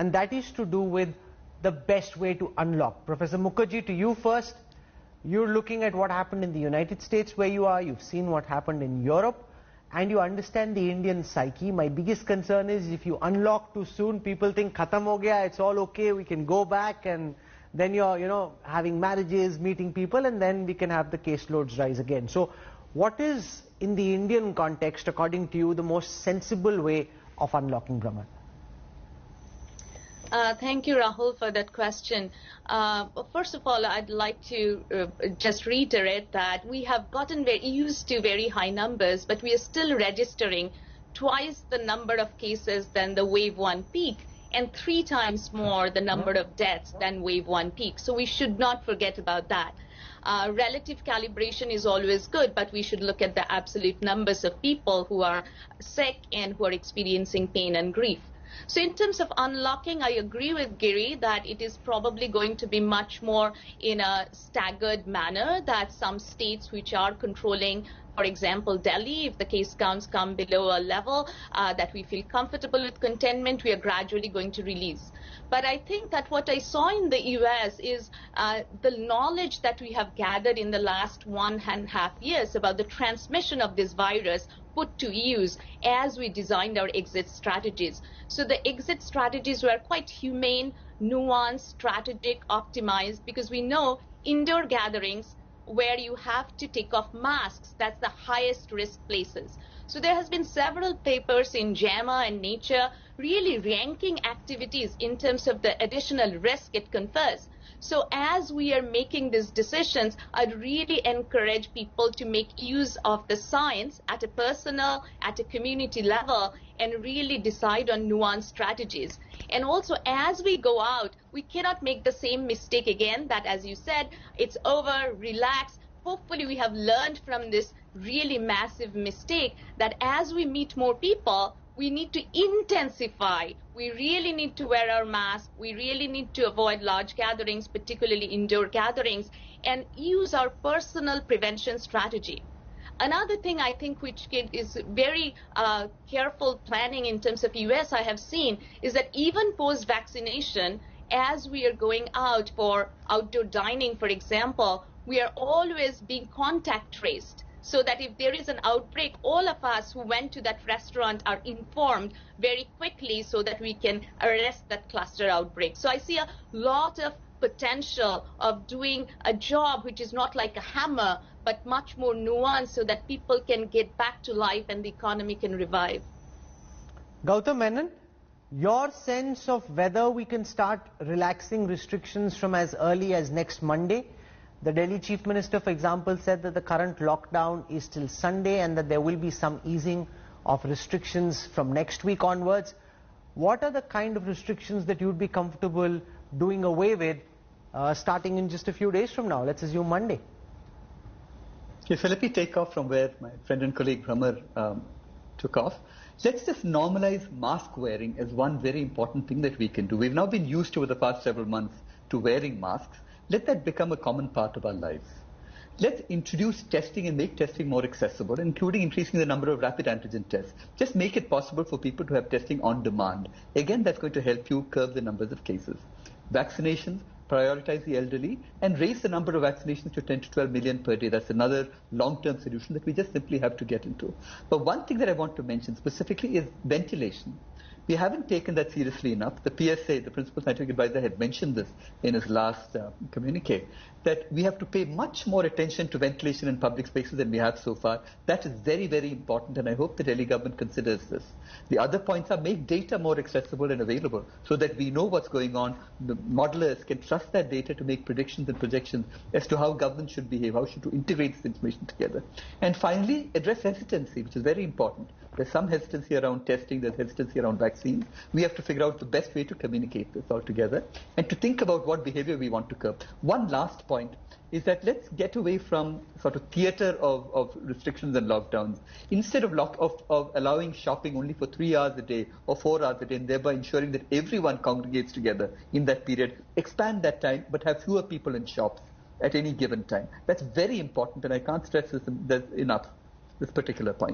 and that is to do with the best way to unlock. Professor Mukherjee, to you first. You're looking at what happened in the United States where you are, you've seen what happened in Europe, and you understand the Indian psyche. My biggest concern is if you unlock too soon, people think khatam ho gaya, it's all okay, we can go back, and then you're, having marriages, meeting people, and then we can have the caseloads rise again. So what is, in the Indian context, according to you, the most sensible way of unlocking Bhramar? Thank you, Rahul, for that question. First of all, I'd like to just reiterate that we have gotten very used to very high numbers, but we are still registering twice the number of cases than the wave 1 peak, and 3 times more the number of deaths than wave 1 peak. So we should not forget about that. Relative calibration is always good, but we should look at the absolute numbers of people who are sick and who are experiencing pain and grief. So in terms of unlocking, I agree with Giri that it is probably going to be much more in a staggered manner, that some states which are controlling, for example, Delhi, if the case counts come below a level that we feel comfortable with containment, we are gradually going to release. But I think that what I saw in the US is the knowledge that we have gathered in the last 1.5 years about the transmission of this virus put to use as we designed our exit strategies. So the exit strategies were quite humane, nuanced, strategic, optimized, because we know indoor gatherings where you have to take off masks, that's the highest risk places. So there has been several papers in JAMA and Nature really ranking activities in terms of the additional risk it confers. So as we are making these decisions, I'd really encourage people to make use of the science at a personal, at a community level, and really decide on nuanced strategies. And also, as we go out, we cannot make the same mistake again, that, as you said, it's over, relax. Hopefully we have learned from this really massive mistake that as we meet more people, we need to intensify. We really need to wear our mask. We really need to avoid large gatherings, particularly indoor gatherings, and use our personal prevention strategy. Another thing I think which is very careful planning in terms of US I have seen is that even post-vaccination, as we are going out for outdoor dining, for example, we are always being contact traced, so that if there is an outbreak, all of us who went to that restaurant are informed very quickly so that we can arrest that cluster outbreak. So I see a lot of potential of doing a job which is not like a hammer, but much more nuanced so that people can get back to life and the economy can revive. Gautam, Menon, your sense of whether we can start relaxing restrictions from as early as next Monday? The Delhi Chief Minister, for example, said that the current lockdown is till Sunday and that there will be some easing of restrictions from next week onwards. What are the kind of restrictions that you'd be comfortable doing away with starting in just a few days from now? Let's assume Monday. Okay, so let me take off from where my friend and colleague Bhramar took off. Let's just normalize mask wearing as one very important thing that we can do. We've now been used to, over the past several months, to wearing masks. Let that become a common part of our lives. Let's introduce testing and make testing more accessible, including increasing the number of rapid antigen tests. Just make it possible for people to have testing on demand. Again, that's going to help you curb the numbers of cases. Vaccinations, prioritize the elderly, and raise the number of vaccinations to 10 to 12 million per day. That's another long-term solution that we just simply have to get into. But one thing that I want to mention specifically is ventilation. We haven't taken that seriously enough. The PSA, the Principal Scientific Advisor, had mentioned this in his last communique, that we have to pay much more attention to ventilation in public spaces than we have so far. That is very, very important, and I hope the Delhi government considers this. The other points are make data more accessible and available so that we know what's going on. The modelers can trust that data to make predictions and projections as to how government should behave, how should to integrate this information together. And finally, address hesitancy, which is very important. There's some hesitancy around testing, there's hesitancy around vaccines. We have to figure out the best way to communicate this all together and to think about what behavior we want to curb. One last point is that let's get away from sort of theater of restrictions and lockdowns. Instead of allowing shopping only for 3 hours a day or 4 hours a day and thereby ensuring that everyone congregates together in that period, expand that time but have fewer people in shops at any given time. That's very important, and I can't stress this enough, this particular point.